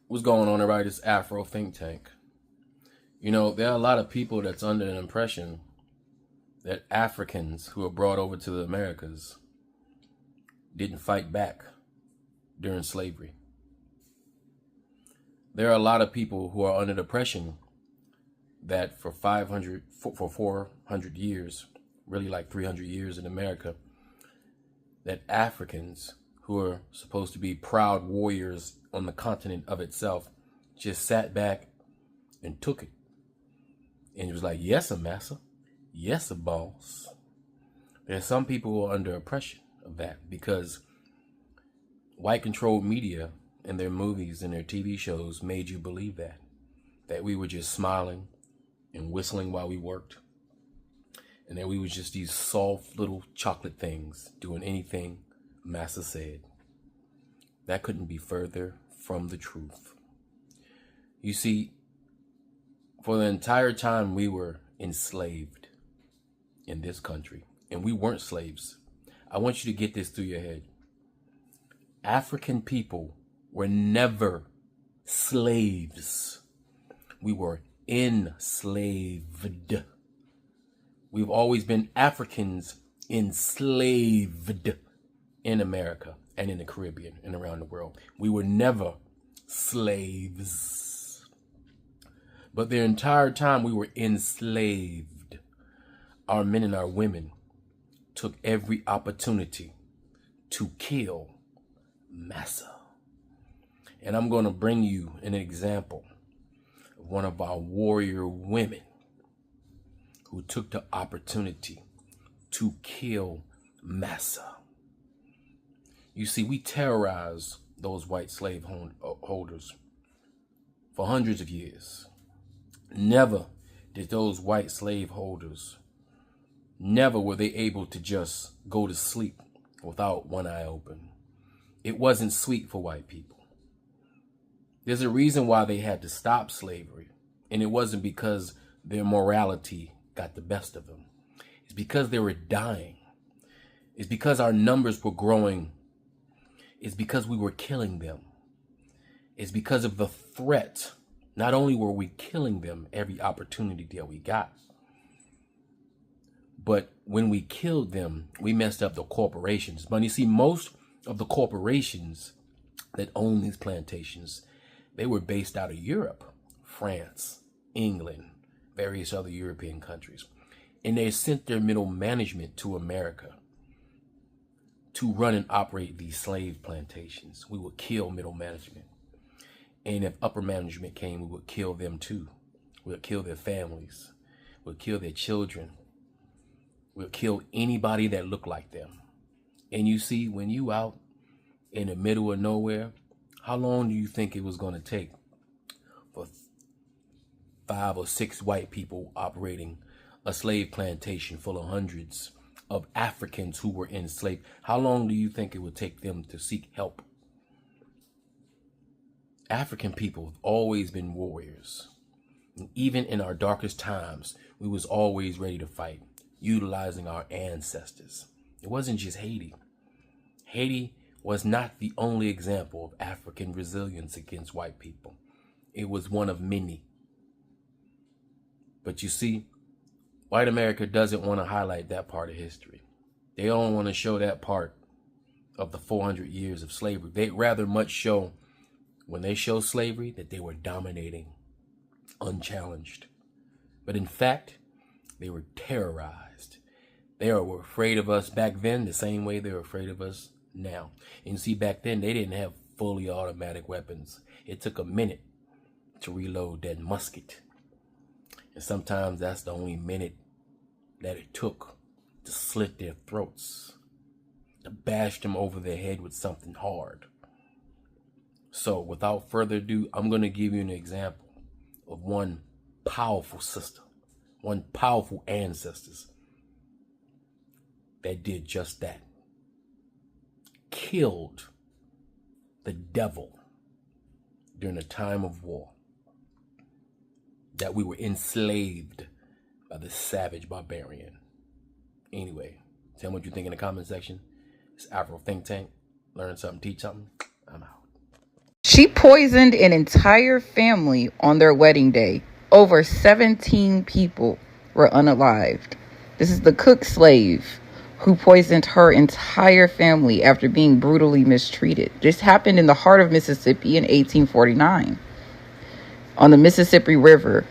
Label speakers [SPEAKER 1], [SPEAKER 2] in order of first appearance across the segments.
[SPEAKER 1] What's going on, everybody? This Afro think tank. You know, there are a lot of people that's under an impression that Africans who were brought over to the Americas didn't fight back during slavery. There are a lot of people who are under the impression that for 400 years, really like 300 years in America, that Africans who are supposed to be proud warriors on the continent of itself just sat back and took it. And it was like, yes, a massa. Yes, a boss. There's some people who are under oppression of that because white controlled media and their movies and their TV shows made you believe that we were just smiling and whistling while we worked. And that we were just these soft little chocolate things doing anything massa said. That couldn't be further from the truth. You see, for the entire time we were enslaved in this country, and we weren't slaves. I want you to get this through your head. African people were never slaves. We were enslaved. We've always been Africans enslaved in America and in the Caribbean and around the world. We were never slaves. But the entire time we were enslaved, our men and our women took every opportunity to kill massa. And I'm going to bring you an example of one of our warrior women who took the opportunity to kill massa. You see, we terrorized those white slave holders for hundreds of years. Never did those white slave holders, never were they able to just go to sleep without one eye open. It wasn't sweet for white people. There's a reason why they had to stop slavery, and it wasn't because their morality got the best of them. It's because they were dying. It's because our numbers were growing. It's because we were killing them. It's because of the threat. Not only were we killing them every opportunity that we got, but when we killed them, we messed up the corporations. But you see, most of the corporations that own these plantations, they were based out of Europe, France, England, various other European countries. And they sent their middle management to America to run and operate these slave plantations. We would kill middle management. And if upper management came, we would kill them too. We would kill their families. We would kill their children. We would kill anybody that looked like them. And you see, when you out in the middle of nowhere, how long do you think it was going to take for 5 or 6 white people operating a slave plantation full of hundreds of Africans who were enslaved? How long do you think it would take them to seek help? African people have always been warriors. And even in our darkest times, we was always ready to fight, utilizing our ancestors. It wasn't just Haiti. Haiti was not the only example of African resilience against white people. It was one of many. But you see, white America doesn't want to highlight that part of history. They don't want to show that part of the 400 years of slavery. They'd rather much show, when they show slavery, that they were dominating, unchallenged. But in fact, they were terrorized. They were afraid of us back then the same way they're afraid of us now. And you see, back then, they didn't have fully automatic weapons. It took a minute to reload that musket. And sometimes that's the only minute that it took to slit their throats, to bash them over their head with something hard. So without further ado, I'm going to give you an example of one powerful sister, one powerful ancestors that did just that. Killed the devil during a time of war. That we were enslaved by the savage barbarian. Anyway, tell me what you think in the comment section. It's Afro Think Tank. Learn something, teach something. I'm out.
[SPEAKER 2] She poisoned an entire family on their wedding day. Over 17 people were unalived. This is the cook slave who poisoned her entire family after being brutally mistreated. This happened in the heart of Mississippi in 1849 on the Mississippi River.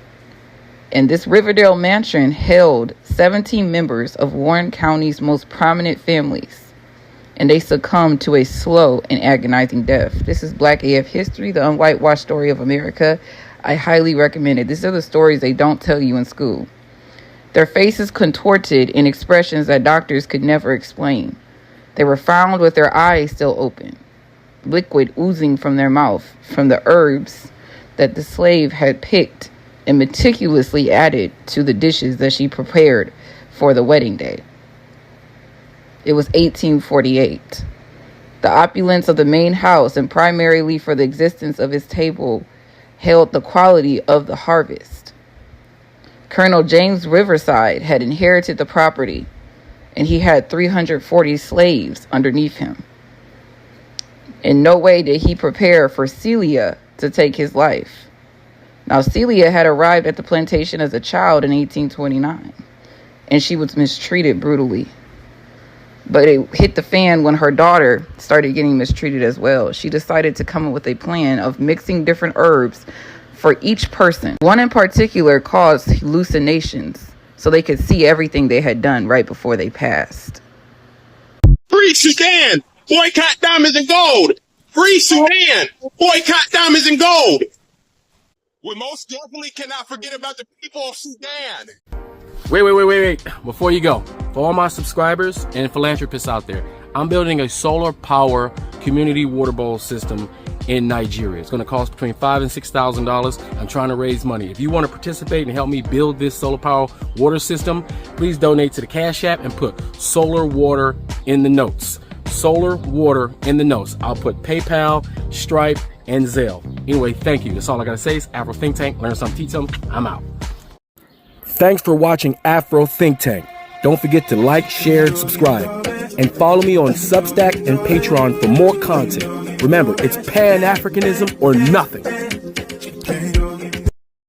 [SPEAKER 2] And this Riverdale mansion held 17 members of Warren County's most prominent families, and they succumbed to a slow and agonizing death. This is Black AF history, the unwhitewashed story of America. I highly recommend it. These are the stories they don't tell you in school. Their faces contorted in expressions that doctors could never explain. They were found with their eyes still open, liquid oozing from their mouth from the herbs that the slave had picked and meticulously added to the dishes that she prepared for the wedding day. It was 1848. The opulence of the main house, and primarily for the existence of its table, held the quality of the harvest. Colonel James Riverside had inherited the property, and he had 340 slaves underneath him. In no way did he prepare for Celia to take his life. Now, Celia had arrived at the plantation as a child in 1829, and she was mistreated brutally. But it hit the fan when her daughter started getting mistreated as well. She decided to come up with a plan of mixing different herbs for each person. One in particular caused hallucinations, so they could see everything they had done right before they passed.
[SPEAKER 3] Free Sudan! Boycott diamonds and gold! Free Sudan! Boycott diamonds and gold! We most definitely cannot forget about the people of Sudan.
[SPEAKER 1] Wait. Before you go, for all my subscribers and philanthropists out there, I'm building a solar power community water bowl system in Nigeria. It's going to cost between $5,000 and $6,000. I'm trying to raise money. If you want to participate and help me build this solar power water system, please donate to the Cash App and put solar water in the notes. Solar water in the notes. I'll put PayPal, Stripe, and Zelle. Anyway, thank you. That's all I gotta say. It's Afro Think Tank. Learn something, teach something. I'm out. Thanks for watching Afro Think Tank. Don't forget to like, share, and subscribe. And follow me on Substack and Patreon for more content. Remember, it's Pan-Africanism or nothing.